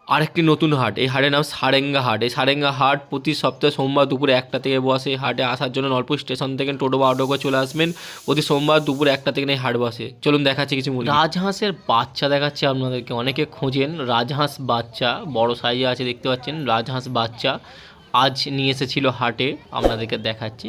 আরেকটি নতুন হাট, এই হাটের নাম সারেঙ্গা হাট। এই সারেঙ্গা হাট প্রতি সপ্তাহে সোমবার দুপুরে 1টা থেকে বসে। এই হাটে আসার জন্য নলপুর স্টেশন থেকে টোটো বা অটো করে চলে আসবেন। প্রতি সোমবার দুপুরে 1টা থেকে এই হাট বসে। চলুন দেখাচ্ছি কিছু মুরগি। রাজহাঁসের বাচ্চা দেখাচ্ছি আপনাদেরকে, অনেকে খোঁজেন রাজহাঁস বাচ্চা, বড় সাইজে আছে দেখতে পাচ্ছেন রাজহাঁস বাচ্চা। আজ নিয়ে এসেছিল হাটে, আপনাদেরকে দেখাচ্ছি।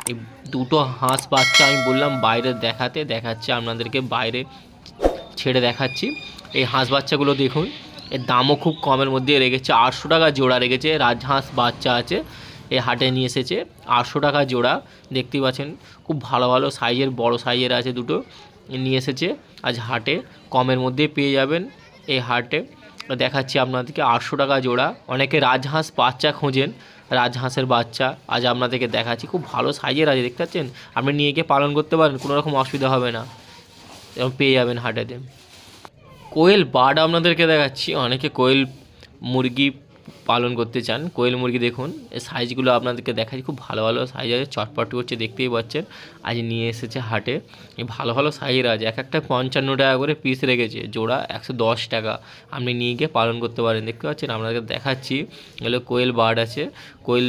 এই দুটো হাঁস বাচ্চা আমি বললাম বাইরে দেখাচ্ছি আপনাদেরকে, বাইরে ছেড়ে দেখাচ্ছি। এই হাঁস বাচ্চাগুলো দেখুন, এর দামও খুব কমের মধ্যে রেখেছে, 800 টাকা জোড়া রেখেছে। রাজহাঁস বাচ্চা আছে, এই হাটে নিয়ে এসেছে 800 টাকা জোড়া। দেখতেই পাচ্ছেন খুব ভালো ভালো সাইজের, বড় সাইজের আছে দুটো, নিয়ে এসেছে আজ হাটে। কমের মধ্যে পেয়ে যাবেন এই হাটে। দেখাচ্ছি আপনাদেরকে 800 টাকা জোড়া। অনেকে রাজহাঁস বাচ্চা খোঁজেন, রাজহাঁসের বাচ্চা আজ আপনাদেরকে দেখাচ্ছি। খুব ভালো সাইজের আছে দেখতে পাচ্ছেন, আপনি নিয়ে গিয়ে পালন করতে পারেন, কোনো রকম অসুবিধা হবে না, এবং পেয়ে যাবেন হাটেতে। কোয়েল বার্ড আপনাদেরকে দেখাচ্ছি, অনেকে কোয়েল মুরগি পালন করতে চান। কোয়েল মুরগি দেখুন, এই সাইজগুলো আপনাদেরকে দেখাচ্ছি, খুব ভালো ভালো সাইজ আছে, চটপট করছে দেখতেই পাচ্ছেন। আজ নিয়ে এসেছে হাটে, এই ভালো ভালো সাইজের আছে। এক একটা 55 টাকা করে পিস রেখেছে, জোড়া 110 টাকা। আপনি নিয়ে গিয়ে পালন করতে পারেন, দেখতে পাচ্ছেন। আপনাদেরকে দেখাচ্ছি, এগুলো কোয়েল বার্ড আছে, কোয়েল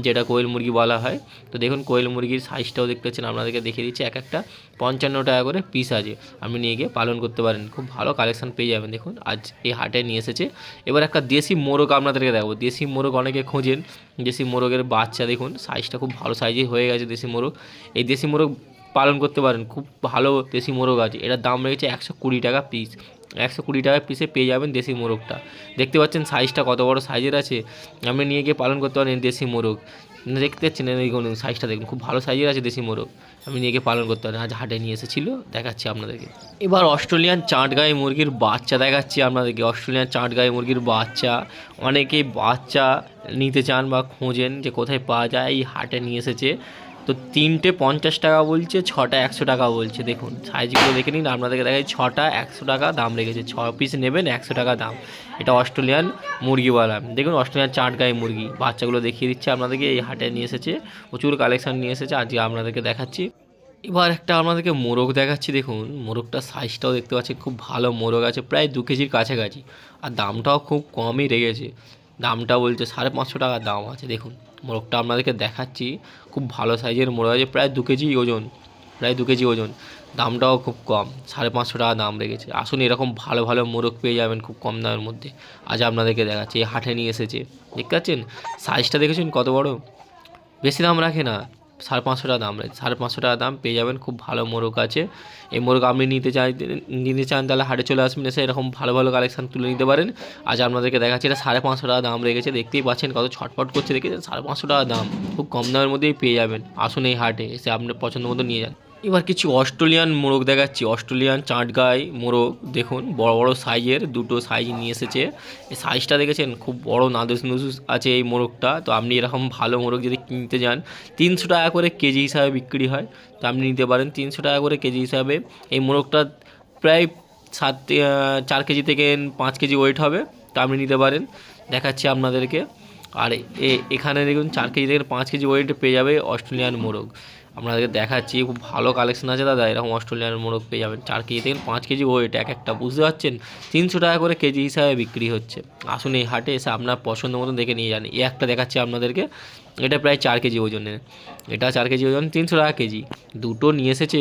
যেটা কোয়েল মুরগি বলা হয়। তো দেখুন কোয়েল মুরগির সাইজটাও দেখতে পাচ্ছেন, আপনাদেরকে দেখিয়ে দিচ্ছি। এক একটা 55 টাকা করে পিস আছে, আপনি নিয়ে গিয়ে পালন করতে পারেন, খুব ভালো কালেকশন পেয়ে যাবেন। দেখুন আজ এই হাটে নিয়ে এসেছে। এবার একটা দেশি মোরগ আপনাদেরকে দেখাবো। দেশি মোরগ অনেকে খোঁজেন, দেশি মোরগের বাচ্চা দেখুন, সাইজটা খুব ভালো সাইজে হয়ে গেছে দেশি মোরগ। এই দেশি মোরগ পালন করতে পারেন, খুব ভালো দেশি মোরগ আছে। এটার দাম রয়েছে 120 টাকা পিস। 120 টাকা পিসে পেয়ে যাবেন দেশি মোরগটা। দেখতে পাচ্ছেন সাইজটা কত বড় সাইজের আছে, আপনি নিয়ে গিয়ে পালন করতে পারেন দেশি মোরগ। দেখতে পাচ্ছেন এইগুলো, সাইজটা দেখুন খুব ভালো সাইজের আছে দেশি মোরগ, আমি নিয়ে গিয়ে পালন করতে পারেন। আজ হাটে নিয়ে এসেছিলো, দেখাচ্ছি আপনাদেরকে। এবার অস্ট্রেলিয়ান চাঁটগাঁই মুরগির বাচ্চা দেখাচ্ছি আপনাদেরকে। অস্ট্রেলিয়ান চাঁটগাঁই মুরগির বাচ্চা, অনেকেই বাচ্চা নিতে চান বা খোঁজেন যে কোথায় পাওয়া যায়, এই হাটে নিয়ে এসেছে। তো 3টে 50 টাকা বলছে, 6টা 100 টাকা বলছে। দেখুন সাইজগুলো দেখে নিন, আপনাদেরকে দেখাই। 6টা 100 টাকা দাম রেখেছে, 6 পিস নেবেন 100 টাকা দাম। এটা অস্ট্রেলিয়ান মুরগিওয়ালা। দেখুন অস্ট্রেলিয়ান চাঁটগাঁই মুরগি, বাচ্চাগুলো দেখিয়ে দিচ্ছে আপনাদেরকে। এই হাটে নিয়ে এসেছে, প্রচুর কালেকশান নিয়ে এসেছে, আজকে আপনাদেরকে দেখাচ্ছি। এবার একটা আপনাদেরকে মোরগ দেখাচ্ছি। দেখুন মোরগটার সাইজটাও দেখতে পাচ্ছি, খুব ভালো মোরগ আছে, প্রায় 2 কেজির কাছাকাছি। আর দামটাও খুব কমই রেখেছে, দামটা বলছে 550 টাকা দাম আছে। দেখুন মোরগটা আপনাদেরকে দেখাচ্ছি, খুব ভালো সাইজের মোরগ আছে, প্রায় 2 কেজি ওজন, প্রায় 2 কেজি ওজন। দামটাও খুব কম, 550 টাকা দাম রেখেছে। আসুন এরকম ভালো ভালো মোরগ পেয়ে যাবেন খুব কম দামের মধ্যে। আজ আপনাদেরকে দেখাচ্ছি, এই হাটে নিয়ে এসেছে। দেখতে পাচ্ছেন সাইজটা, দেখেছেন কত বড়, বেশি দাম রাখে না, 550 টাকা দাম রয়েছে। 550 টাকা দাম পেয়ে যাবেন, খুব ভালো মোরগ আছে। এই মোরগ আপনি নিতে চান তাহলে হাটে চলে আসবেন, এসে এরকম ভালো ভালো কালেকশান তুলে নিতে পারেন। আজ আপনাদেরকে দেখাচ্ছি, এটা 550 টাকা দাম রেখেছে। দেখতেই পাচ্ছেন কত ছটফট করছে, দেখেছেন 550 টাকা দাম, খুব কম দামের মধ্যেই পেয়ে যাবেন। আসুন এই হাটে এসে আপনার পছন্দ মতো নিয়ে যান। এবার কিছু অস্ট্রেলিয়ান মোরগ দেখাচ্ছি, অস্ট্রেলিয়ান চাঁটগাঁই মোরগ। দেখুন বড় বড় সাইজের, দুটো সাইজ নিয়ে এসেছে। এই সাইজটা দেখেছেন, খুব বড় নাদুস নুদুস আছে এই মোরগটা। তো আপনি এরকম ভালো মোরগ যদি কিনতে যান, 300 টাকা করে কেজি হিসাবে বিক্রি হয়, তো আপনি নিতে পারেন 300 টাকা করে কেজি হিসাবে। এই মোরগটা প্রায় 4 কেজি থেকে 5 কেজি ওয়েট হবে, তো আপনি নিতে পারেন, দেখাচ্ছি আপনাদেরকে। আর এখানে দেখুন 4 কেজি থেকে 5 কেজি ওয়েট পেয়ে যাবে অস্ট্রেলিয়ান মোরগ। আপনাদেরকে দেখাচ্ছি, খুব ভালো কালেকশন আছে দাদা, এরকম অস্ট্রেলিয়ান মোরগ পেয়ে যাবেন 4 কেজি থেকে 5 কেজি ওয়েট এক একটা, বুঝতে পারছেন। 300 টাকা করে কেজি হিসাবে বিক্রি হচ্ছে। আসুন এই হাটে এসে আপনার পছন্দ মতো দেখে নিয়ে যান। এই একটা দেখাচ্ছি আপনাদেরকে, এটা প্রায় 4 কেজি ওজনের, এটা 4 কেজি ওজন, 300 টাকা কেজি। দুটো নিয়ে এসেছে,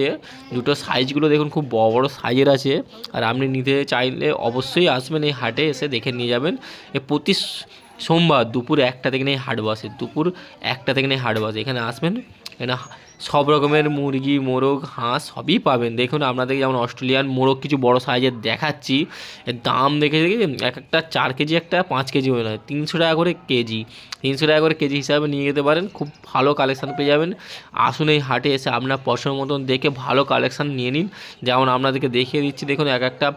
দুটো সাইজগুলো দেখুন খুব বড় বড় সাইজের আছে। আর আপনি নিতে চাইলে অবশ্যই আসবেন এই হাটে, এসে দেখে নিয়ে যাবেন। প্রতি সোমবার দুপুর 1টা থেকে নিয়ে হাট বসে, দুপুর 1টা থেকে নিয়ে হাট বসে। এখানে আসবেন, এখানে সব রকমের মুরগি, মোরগ, হাঁস সবই পাবেন। দেখুন আপনাদেরকে যেমন অস্ট্রেলিয়ান মোরগ কিছু বড় সাইজের দেখাচ্ছি, এর দাম দেখে এক একটা 4 কেজি, একটা 5 কেজি হয়ে নয়, 300 টাকা করে কেজি। 300 টাকা করে কেজি হিসাবে নিয়ে যেতে পারেন, খুব ভালো কালেকশান পেয়ে যাবেন। আসুন এই হাটে এসে আপনার পছন্দ মতন দেখে ভালো কালেকশান নিয়ে নিন। যেমন আপনাদেরকে দেখিয়ে দিচ্ছি, দেখুন এক একটা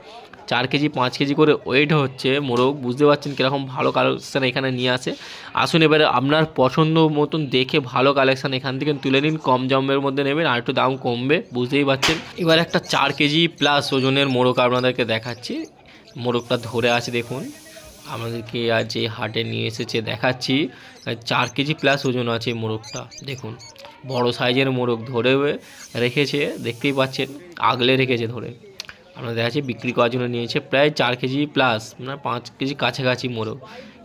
4 কেজি 5 কেজি করে ওয়েট হচ্ছে মোরগ, বুঝতে পারছেন কীরকম ভালো কালেকশান এখানে নিয়ে আসে। আসুন এবারে আপনার পছন্দ মতন দেখে ভালো কালেকশান এখান থেকে তুলে নিন, কম দামের মধ্যে নেবেন, আর একটু দাম কমবে, বুঝতেই পারছেন। এবার একটা 4 কেজি প্লাস ওজনের মোরগ আপনাদেরকে দেখাচ্ছি। মোরগটা ধরে আছে দেখুন, আমাদেরকে আজ এই হাটে নিয়ে এসেছে, দেখাচ্ছি। 4 কেজি প্লাস ওজন আছে এই মোরগটা। দেখুন বড় সাইজের মোরগ ধরে রেখেছে, দেখতেই পাচ্ছেন, আগলে রেখেছে ধরে, আমরা দেখাচ্ছি বিক্রি করার জন্য নিয়েছে প্রায় 4 কেজি প্লাস, মানে 5 কেজি কাছাকাছি মোরগ।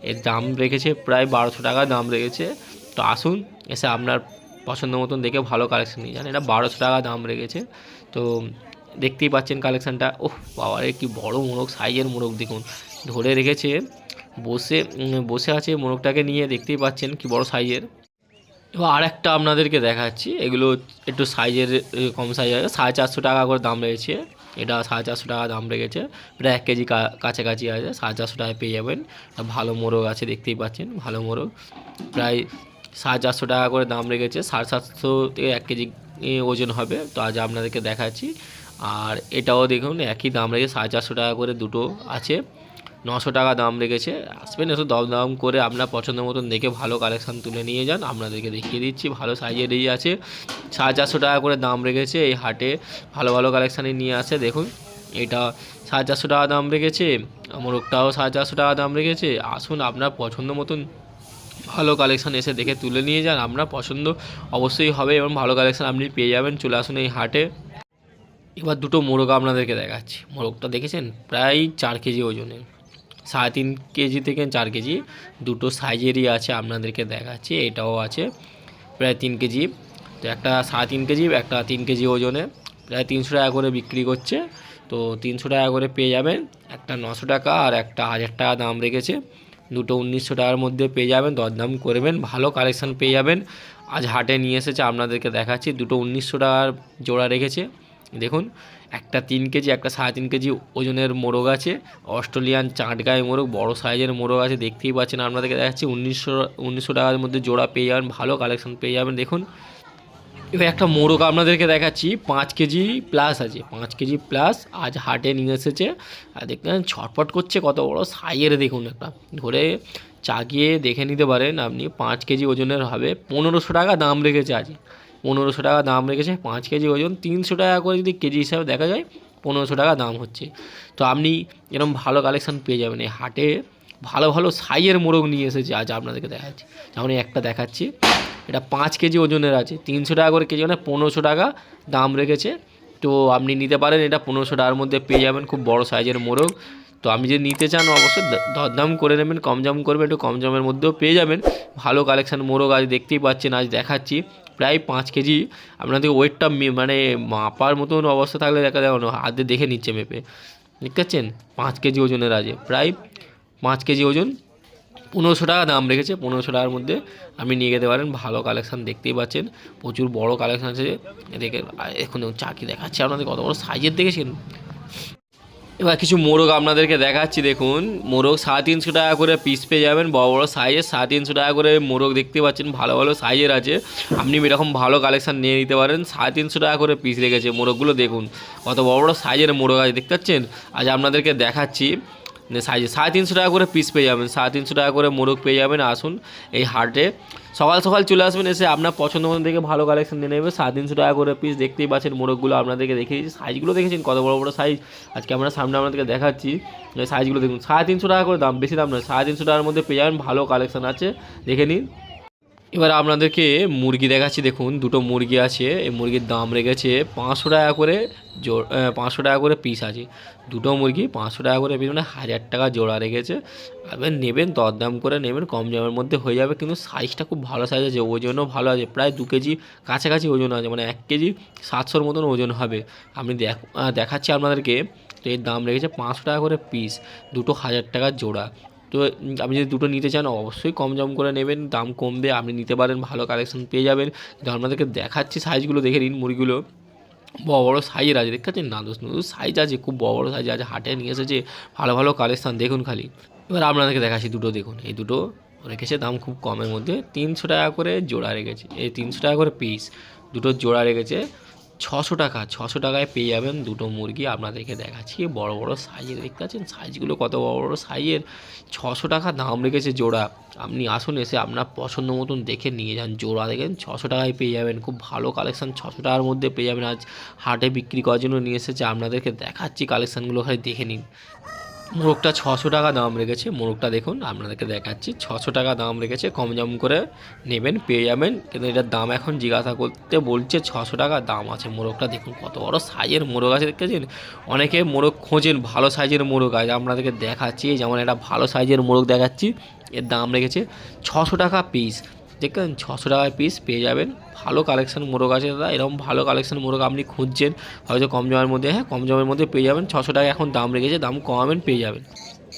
এর দাম রেখেছে প্রায় 1200 টাকা দাম রেখেছে। তো আসুন এসে আপনার পছন্দ মতন দেখে ভালো কালেকশন নিয়ে যান। এটা 1200 টাকা দাম রেখেছে। তো দেখতেই পাচ্ছেন কালেকশানটা। ওহ বাবারে কি বড় মোরগ, সাইজের মোরগ দেখুন, ধরে রেখেছে, বসে বসে আছে মোরগটাকে নিয়ে, দেখতেই পাচ্ছেন কি বড় সাইজের। এবার আরেকটা আপনাদেরকে দেখাচ্ছি, এগুলো একটু সাইজের কম সাইজ আছে, 450 টাকা করে দাম রয়েছে। এটা 450 টাকা দাম রেখেছে, প্রায় 1 কেজি কাছাকাছি আছে, 450 টাকায় পেয়ে যাবেন। ভালো মোরগ আছে, দেখতেই পাচ্ছেন ভালো মোরগ, প্রায় 450 টাকা করে দাম রেখেছে। 750 থেকে 1 কেজি ওজন হবে। তো আজ আপনাদেরকে দেখাচ্ছি। আর এটাও দেখুন একই দাম রেখেছে, 450 টাকা করে দুটো আছে, 900 টাকা দাম রেখেছে। আসবেন একটু দম করে আপনার পছন্দ মতন দেখে ভালো কালেকশান তুলে নিয়ে যান। আপনাদেরকে দেখিয়ে দিচ্ছি, ভালো সাইজেরই আছে, 450 টাকা করে দাম রেখেছে। এই হাটে ভালো ভালো কালেকশানই নিয়ে আসে। দেখুন এটা 450 টাকা দাম রেখেছে, মোরগটাও 450 টাকা দাম রেখেছে। আসুন আপনার পছন্দ মতন ভালো কালেকশান এসে দেখে তুলে নিয়ে যান, আপনার পছন্দ অবশ্যই হবে এবং ভালো কালেকশান আপনি পেয়ে যাবেন। চলে আসুন এই হাটে। এবার দুটো মোরগ আপনাদেরকে দেখাচ্ছি। মোরগটা দেখেছেন প্রায় 4 কেজি ওজনের, 3.5 কেজি থেকে 4 কেজি, দুটো সাইজেরই আছে। আপনাদেরকে দেখাচ্ছি, এটাও আছে প্রায় 3 কেজি। তো একটা 3.5 কেজি, একটা 3 কেজি ওজনে, প্রায় 300 টাকা করে বিক্রি করছে। তো 300 টাকা করে পেয়ে যাবেন। একটা 900 টাকা আর একটা 1000 টাকা দাম রেখেছে। দুটো 1900 টাকার মধ্যে পেয়ে যাবেন, দরদাম করবেন, ভালো কালেকশান পেয়ে যাবেন। আজ হাটে নিয়ে এসেছে, আপনাদেরকে দেখাচ্ছি। দুটো 1900 টাকার জোড়া রেখেছে। দেখুন একটা 3 কেজি, একটা 3.5 কেজি ওজনের মোরগ আছে, অস্ট্রেলিয়ান চাঁটগাঁয় মোরগ, বড় সাইজের মোরগ আছে, দেখতেই পাচ্ছেন। আপনাদেরকে দেখাচ্ছি 1900 টাকার মধ্যে জোড়া পেয়ে যাবেন, ভালো কালেকশন পেয়ে যাবেন। দেখুন এবার একটা মোরগ আপনাদেরকে দেখাচ্ছি, 5 কেজি প্লাস আছে, 5 কেজি প্লাস আজ হাটে নিয়ে এসেছে। আর দেখবেন ছটপট করছে, কত বড় সাইজের দেখুন, একটা ধরে চাগিয়ে দেখে নিতে পারেন আপনি। 5 কেজি ওজনের হবে, 1500 টাকা দাম রেখেছে আজ, 1500 টাকা দাম রেখেছে। 5 কেজি ওজন, 300 টাকা করে যদি কেজি হিসাবে দেখা যায়, 1500 টাকা দাম হচ্ছে। তো আপনি এরকম ভালো কালেকশান পেয়ে যাবেন এই হাটে। ভালো ভালো সাইজের মোরগ নিয়ে এসেছে আজ আপনাদেরকে দেখাচ্ছি। যেমন একটা দেখাচ্ছি, এটা 5 কেজি ওজনের আছে, 300 টাকা করে কেজি, মানে 1500 টাকা দাম রেখেছে। তো আপনি নিতে পারেন, এটা 1500 টাকার মধ্যে পেয়ে যাবেন, খুব বড় সাইজের মোরগ। তো আপনি যদি নিতে চান অবশ্যই দরদাম করে নেবেন, কম দাম করবেন, একটু কম দামের মধ্যেও পেয়ে যাবেন। ভালো কালেকশান মোরগ আজ দেখতেই পাচ্ছেন, আজ দেখাচ্ছি প্রায় 5 কেজি। আপনাদের ওয়েটটা মানে মাপার মতন অবস্থা থাকলে দেখা যায় হাতে দেখে নিচ্ছে মেপে, দেখতে পাচ্ছেন। 5 কেজি ওজনের আছে, প্রায় 5 কেজি ওজন, 1500 টাকা দাম রেখেছে। 1500 টাকার মধ্যে আপনি নিয়ে যেতে পারেন, ভালো কালেকশান দেখতেই পাচ্ছেন, প্রচুর বড় কালেকশান আছে। এদিকে এখন চাকি দেখাচ্ছি আপনাদের, কত বড় সাইজের দেখেছেন। এবার কিছু মোরগ আপনাদেরকে দেখাচ্ছি। দেখুন মোরগ 350 টাকা করে পিস পেয়ে যাবেন, বড় বড় সাইজের 350 টাকা করে মোরগ দেখতে পাচ্ছেন, ভালো ভালো সাইজের আছে। আপনি এরকম ভালো কালেকশান নিয়ে নিতে পারেন। 350 টাকা করে পিস রেখেছে মোরগগুলো, দেখুন কত বড় বড় সাইজের মোরগ আছে, দেখতে পাচ্ছেন। আজ আপনাদেরকে দেখাচ্ছি সাইজে 350 টাকা করে পিস পেয়ে যাবেন, 350 টাকা করে মোরগ পেয়ে যাবেন। আসুন এই হাটে সকাল সকাল চলে আসবেন, এসে আপনার পছন্দ মতো দেখে ভালো কালেকশন নিয়ে নেবে। 350 টাকা করে পিস, দেখতেই পাচ্ছেন মোরগগুলো আপনাদেরকে দেখিয়ে দিচ্ছি। সাইজগুলো দেখেছেন কত বড় বড় সাইজ, আজকে আমরা সামনে আপনাদেরকে দেখাচ্ছি। সাইজগুলো দেখুন, 350 টাকা করে দাম, বেশি দাম নয়, 350 টাকার মধ্যে পেয়ে যাবেন, ভালো কালেকশন আছে, দেখে নিন। এবার আপনাদেরকে মুরগি দেখাচ্ছি। দেখুন দুটো মুরগি আছে, এই মুরগির দাম রেখেছে 500 টাকা করে, 500 টাকা করে পিস আছে। দুটো মুরগি 500 টাকা করে পিস, মানে 1000 টাকা জোড়া রেখেছে। এবার নেবেন, দরদাম করে নেবেন, কম দামের মধ্যে হয়ে যাবে। কিন্তু সাইজটা খুব ভালো সাইজ আছে, ওজনও ভালো আছে, প্রায় 2 কেজি কাছাকাছি ওজন আছে, মানে 1 কেজি 700-র মতন ওজন হবে। আপনি দেখাচ্ছি আপনাদেরকে। তো এর দাম রেখেছে 500 টাকা করে পিস, দুটো 1000 টাকা জোড়া। তো আপনি যদি দুটো নিতে চান অবশ্যই কম দাম করে নেবেন, দাম কমবে, আপনি নিতে পারেন, ভালো কালেকশন পেয়ে যাবেন। কিন্তু আপনাদেরকে দেখাচ্ছি সাইজগুলো দেখে নিন। মুরগিগুলো বড় বড় সাইজের আছে, দেখতে পাচ্ছেন, নাদুস নুদুস সাইজ আছে, খুব বড় বড় সাইজ আছে, হাটে নিয়ে এসেছে, ভালো ভালো কালেকশন দেখুন খালি। এবার আপনাদেরকে দেখাচ্ছি দুটো, দেখুন এই দুটো রেখেছে দাম খুব কমের মধ্যে, 300 টাকা করে জোড়া রেখেছে, এই 300 টাকা করে পিস, দুটো জোড়া রেখেছে 600 টাকা। 600 টাকায় পেয়ে যাবেন দুটো মুরগি। আপনাদেরকে দেখাচ্ছি বড় বড় সাইজের, দেখতে পাচ্ছেন সাইজগুলো কত বড় বড় সাইজের, 600 টাকা দাম রেখেছে জোড়া। আপনি আসুন, এসে আপনার পছন্দ মতন দেখে নিয়ে যান। জোড়া দেখেন 600 টাকায় পেয়ে যাবেন, খুব ভালো কালেকশান 600 টাকার মধ্যে পেয়ে যাবেন। আজ হাটে বিক্রি করার জন্য নিয়ে এসেছে, আপনাদেরকে দেখাচ্ছি কালেকশানগুলো, খালি দেখে নিন। মোরগটা 600 টাকা দাম রেখেছে। মোরগটা দেখুন আপনাদেরকে দেখাচ্ছি, 600 টাকা দাম রেখেছে। কম জম করে নেবেন, পেয়ে যাবেন, কিন্তু এটার দাম এখন জিজ্ঞাসা করতে বলছে 600 টাকা দাম আছে। মোরগটা দেখুন কত বড় সাইজের মোরগ আছে, দেখেছেন? অনেকে মোরগ খোঁজেন, ভালো সাইজের মোরগ আছে, আপনাদেরকে দেখাচ্ছি। যেমন একটা ভালো সাইজের মোরগ দেখাচ্ছি, এর দাম রেখেছে 600 টাকা পিস। দেখবেন 600 টাকায় পিস পেয়ে যাবেন। ভালো কালেকশন মোরগ আছে দাদা, এরকম ভালো কালেকশন মোরগ আপনি খুঁজছেন হয়তো কম জমের মধ্যে, হ্যাঁ কম জমের মধ্যে পেয়ে যাবেন। 600 টাকা এখন দাম রেখেছে, দাম কমাবেন পেয়ে যাবেন।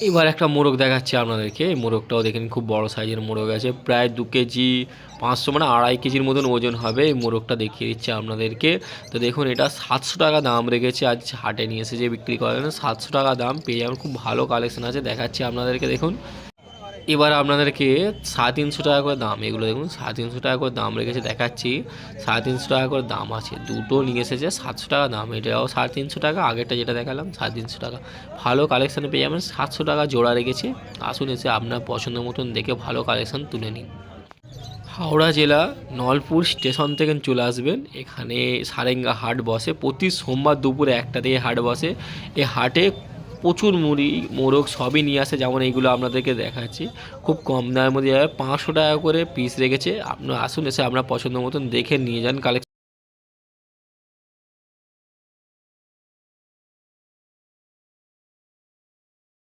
এবার একটা মোরগ দেখাচ্ছি আপনাদেরকে। এই মোরগটাও দেখেন খুব বড় সাইজের মোরগ আছে, প্রায় 2 কেজি 500 মানে 2.5 কেজির মতন ওজন হবে। এই মোরগটা দেখিয়ে দিচ্ছি আপনাদেরকে। তো দেখুন এটা 700 টাকা দাম রেখেছে, আজ হাটে নিয়ে এসে যে বিক্রি করেন 700 টাকা দাম পেয়ে যাবেন। খুব ভালো কালেকশন আছে, দেখাচ্ছি আপনাদেরকে দেখুন। এবার আপনাদেরকে 350 টাকা করে দাম, এগুলো দেখুন 350 টাকা করে দাম রেখেছে, দেখাচ্ছি। 350 টাকা করে দাম আছে, দুটো নিয়ে এসেছে 700 টাকা দাম। এটাও 350 টাকা, আগেরটা যেটা দেখালাম 350 টাকা। ভালো কালেকশানে পেয়ে যাবেন। 700 টাকা জোড়া রেখেছে। আসুন এসে আপনার পছন্দ মতন দেখে ভালো কালেকশান তুলে নিন। হাওড়া জেলা নলপুর স্টেশন থেকে চলে আসবেন, এখানে সারেঙ্গা হাট বসে প্রতি সোমবার দুপুরে 1টা থেকে হাট বসে। এই হাটে প্রচুর মোরগ সবই নিয়ে আসে, যেমন এইগুলো আপনাদেরকে দেখাচ্ছি। খুব কম দামের মধ্যে 500 টাকা করে পিস রেখেছে। আপনার আসুন এসে আপনার পছন্দ মতন দেখে নিয়ে যান কালেকশন।